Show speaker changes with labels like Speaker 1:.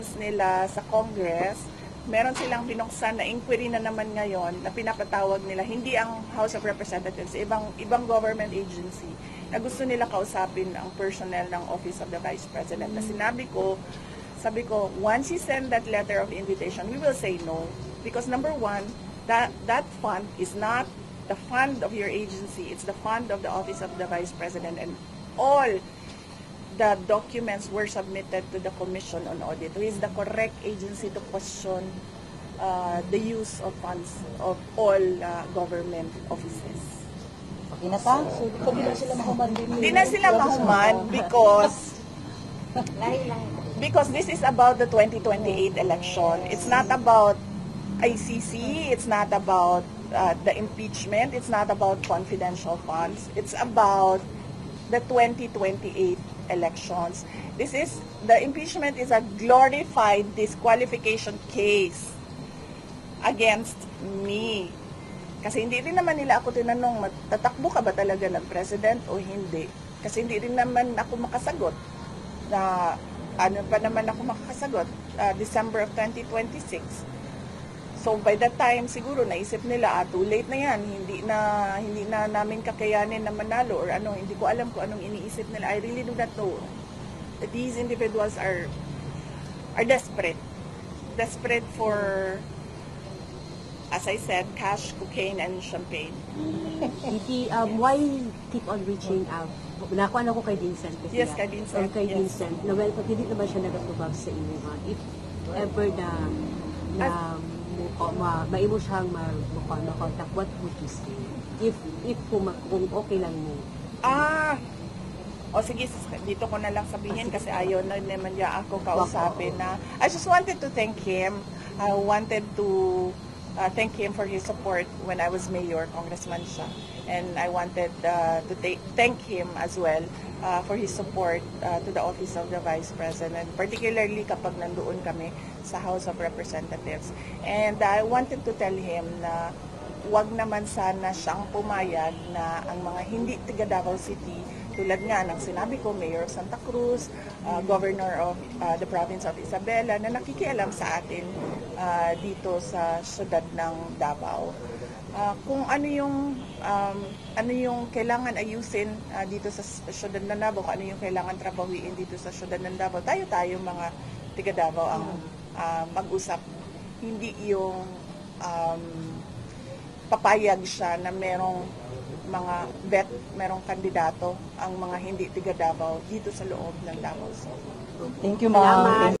Speaker 1: documents nila sa Congress, meron silang binuksan na inquiry na naman ngayon na pinapatawag nila, hindi ang House of Representatives, ibang government agency na gusto nila kausapin ang personnel ng Office of the Vice President. Na sabi ko, once you send that letter of invitation, we will say no. Because number one, that fund is not the fund of your agency, it's the fund of the Office of the Vice President, and all the documents were submitted to the Commission on Audit, who is the correct agency to question the use of funds of all government offices.
Speaker 2: Okay na ta? So,
Speaker 1: Hindi na sila mahuman because this is about the 2028 election. It's not about ICC, it's not about the impeachment, it's not about confidential funds, it's about the 2028 elections. The impeachment is a glorified disqualification case against me. Kasi hindi rin naman nila ako tinanong, tatakbo ka ba talaga ng president o hindi? Kasi hindi rin naman ako makasagot. Ano pa naman ako makasagot? December of 2026. So by that time, siguro naisip nila, too late na yan, hindi na namin kakayanin na manalo or ano, hindi ko alam kung anong iniisip nila. I really do not know. These individuals are desperate. Desperate for, as I said, cash, cocaine, and champagne.
Speaker 3: Why keep on reaching out? Nakuha na ko kay Vincent.
Speaker 1: Yes, kay Vincent.
Speaker 3: Kay Vincent. Na well, pag hindi naman siya nagatubag sa inyo, if ever maimo siyang makontak, what would you say? If kung okay lang mo.
Speaker 1: Sige, dito ko na lang sabihin kasi ayaw na naman niya ako kausapin na. I just wanted to thank him. I wanted to thank him for his support when I was mayor, congressman siya. And I wanted to thank him as well for his support to the Office of the Vice President, particularly kapag nandoon kami sa House of Representatives. And I wanted to tell him na wag naman sana siyang pumayag na ang mga hindi taga Davao City, tulad nga ng sinabi ko, Mayor of Santa Cruz, Governor of the Province of Isabela, na nakikialam sa atin dito sa syudad ng Davao. Kung ano yung kailangan ayusin dito sa syudad ng Davao, kung ano yung kailangan trabahuin dito sa syudad ng Davao, tayo mga taga Davao ang mag-usap. Hindi yung papayag siya na merong merong kandidato ang mga hindi taga Davao dito sa loob ng Davao.
Speaker 2: Thank you, ma'am.